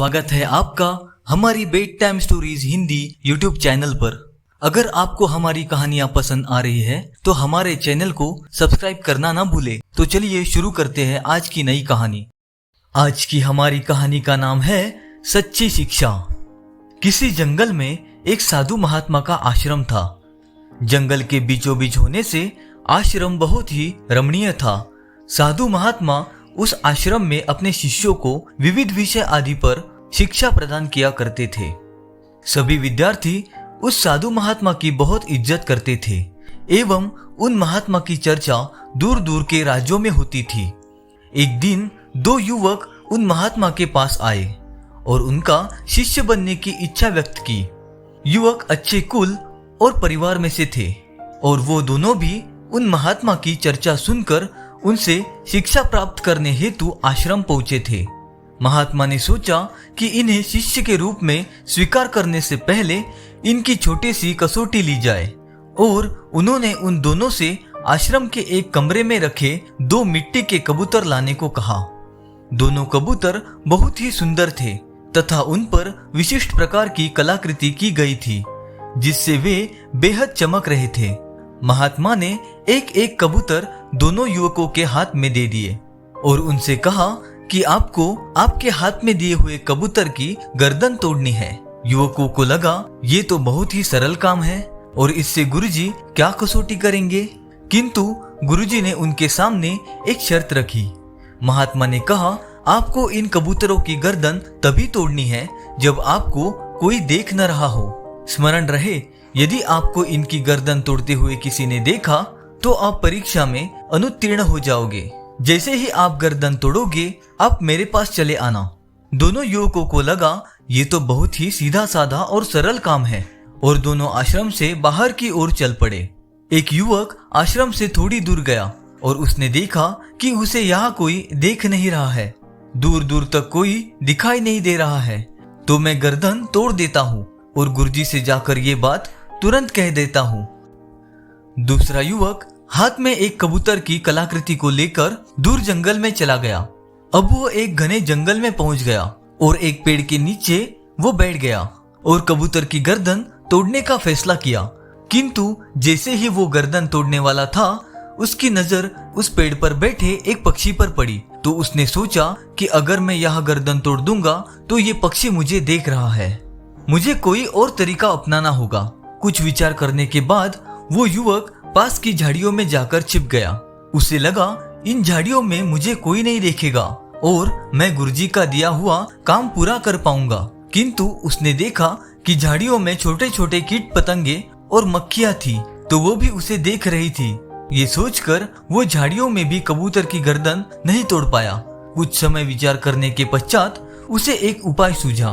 स्वागत है आपका हमारी bed time stories Hindi YouTube channel पर। अगर आपको हमारी कहानियां पसंद आ रही है तो हमारे चैनल को सब्सक्राइब करना ना भूले। तो चलिए शुरू करते हैं आज की नई कहानी। आज की हमारी कहानी का नाम है सच्ची शिक्षा। किसी जंगल में एक साधु महात्मा का आश्रम था। जंगल के बीचों बीच होने से आश्रम बहुत ही रमणीय था। साधु महात्मा उस आश्रम में अपने शिष्यों को विविध विषय आदि पर शिक्षा प्रदान किया करते थे। सभी विद्यार्थी उस साधु महात्मा की बहुत इज्जत करते थे एवं उन महात्मा की चर्चा दूर दूर के राज्यों में होती थी। एक दिन दो युवक उन महात्मा के पास आए और उनका शिष्य बनने की इच्छा व्यक्त की। युवक अच्छे कुल और परिवार में से थे और वो दोनों भी उन महात्मा की चर्चा सुनकर उनसे शिक्षा प्राप्त करने हेतु आश्रम पहुंचे थे। महात्मा ने सोचा कि इन्हें शिष्य के रूप में स्वीकार करने से पहले इनकी छोटी सी कसौटी ली जाए और उन्होंने उन दोनों से आश्रम के एक कमरे में रखे दो मिट्टी के कबूतर लाने को कहा। दोनों कबूतर बहुत ही सुंदर थे तथा उन पर विशिष्ट प्रकार की कलाकृति की गई थी जिससे वे बेहद चमक रहे थे। महात्मा ने एक एक कबूतर दोनों युवकों के हाथ में दे दिए और उनसे कहा कि आपको आपके हाथ में दिए हुए कबूतर की गर्दन तोड़नी है। युवकों को लगा ये तो बहुत ही सरल काम है और इससे गुरुजी क्या कसौटी करेंगे, किंतु गुरुजी ने उनके सामने एक शर्त रखी। महात्मा ने कहा आपको इन कबूतरों की गर्दन तभी तोड़नी है जब आपको कोई देख न रहा हो। स्मरण रहे, यदि आपको इनकी गर्दन तोड़ते हुए किसी ने देखा तो आप परीक्षा में अनुत्तीर्ण हो जाओगे। जैसे ही आप गर्दन तोड़ोगे आप मेरे पास चले आना। दोनों युवकों को लगा ये तो बहुत ही सीधा साधा और सरल काम है और दोनों आश्रम से बाहर की ओर चल पड़े। एक युवक आश्रम से थोड़ी दूर गया और उसने देखा कि उसे यहाँ कोई देख नहीं रहा है, दूर दूर तक कोई दिखाई नहीं दे रहा है, तो मैं गर्दन तोड़ देता हूँ और गुरुजी से जाकर ये बात तुरंत कह देता हूँ। दूसरा युवक हाथ में एक कबूतर की कलाकृति को लेकर दूर जंगल में चला गया। अब वो एक घने जंगल में पहुंच गया और एक पेड़ के नीचे वो बैठ गया और कबूतर की गर्दन तोड़ने का फैसला किया। किंतु जैसे ही वो गर्दन तोड़ने वाला था उसकी नजर उस पेड़ पर बैठे एक पक्षी पर पड़ी, तो उसने सोचा कि अगर मैं यह गर्दन तोड़ दूंगा तो ये पक्षी मुझे देख रहा है, मुझे कोई और तरीका अपनाना होगा। कुछ विचार करने के बाद वो युवक पास की झाड़ियों में जाकर छिप गया। उसे लगा इन झाड़ियों में मुझे कोई नहीं देखेगा और मैं गुरुजी का दिया हुआ काम पूरा कर पाऊंगा। किंतु उसने देखा कि झाड़ियों में छोटे छोटे कीट पतंगे और मक्खियां थी, तो वो भी उसे देख रही थी। ये सोचकर वो झाड़ियों में भी कबूतर की गर्दन नहीं तोड़ पाया। कुछ समय विचार करने के पश्चात उसे एक उपाय सूझा।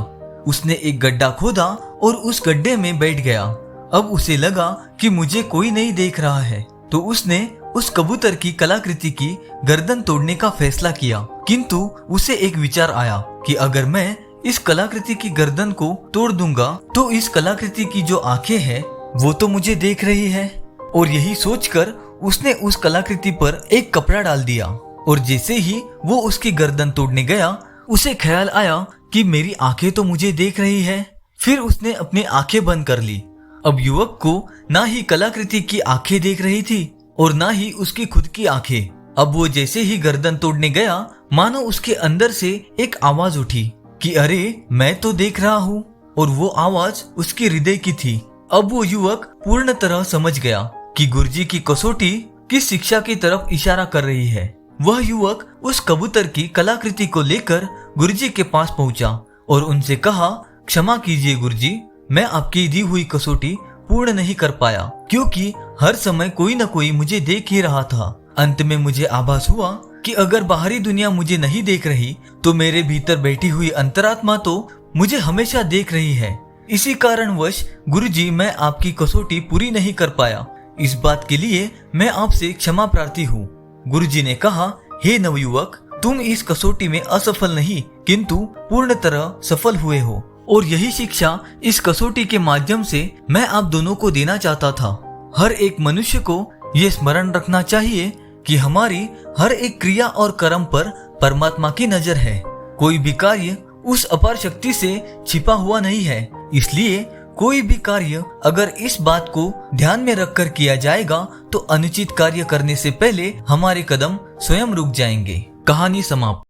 उसने एक गड्ढा खोदा और उस गड्ढे में बैठ गया। अब उसे लगा कि मुझे कोई नहीं देख रहा है, तो उसने उस कबूतर की कलाकृति की गर्दन तोड़ने का फैसला किया। किंतु उसे एक विचार आया कि अगर मैं इस कलाकृति की गर्दन को तोड़ दूंगा तो इस कलाकृति की जो आंखें हैं वो तो मुझे देख रही है। और यही सोचकर उसने उस कलाकृति पर एक कपड़ा डाल दिया और जैसे ही वो उसकी गर्दन तोड़ने गया उसे ख्याल आया कि मेरी आंखें तो मुझे देख रही है। फिर उसने अपनी आंखें बंद कर ली। अब युवक को ना ही कलाकृति की आंखें देख रही थी और ना ही उसकी खुद की आंखें। अब वो जैसे ही गर्दन तोड़ने गया मानो उसके अंदर से एक आवाज उठी कि अरे मैं तो देख रहा हूँ, और वो आवाज उसके हृदय की थी। अब वो युवक पूर्ण तरह समझ गया कि गुरुजी की कसौटी किस शिक्षा की तरफ इशारा कर रही है। वह युवक उस कबूतर की कलाकृति को लेकर गुरुजी के पास पहुंचा और उनसे कहा क्षमा कीजिए गुरुजी, मैं आपकी दी हुई कसौटी पूर्ण नहीं कर पाया क्योंकि हर समय कोई न कोई मुझे देख ही रहा था। अंत में मुझे आभास हुआ कि अगर बाहरी दुनिया मुझे नहीं देख रही तो मेरे भीतर बैठी हुई अंतरात्मा तो मुझे हमेशा देख रही है। इसी कारणवश गुरुजी मैं आपकी कसौटी पूरी नहीं कर पाया। इस बात के लिए मैं आपसे क्षमा प्रार्थी हूँ। गुरुजी ने कहा हे नवयुवक, तुम इस कसौटी में असफल नहीं किंतु पूर्ण तरह सफल हुए हो और यही शिक्षा इस कसौटी के माध्यम से मैं आप दोनों को देना चाहता था। हर एक मनुष्य को ये स्मरण रखना चाहिए कि हमारी हर एक क्रिया और कर्म पर परमात्मा की नजर है। कोई भी कार्य उस अपार शक्ति से छिपा हुआ नहीं है। इसलिए कोई भी कार्य अगर इस बात को ध्यान में रखकर किया जाएगा तो अनुचित कार्य करने से पहले हमारे कदम स्वयं रुक जाएंगे। कहानी समाप्त।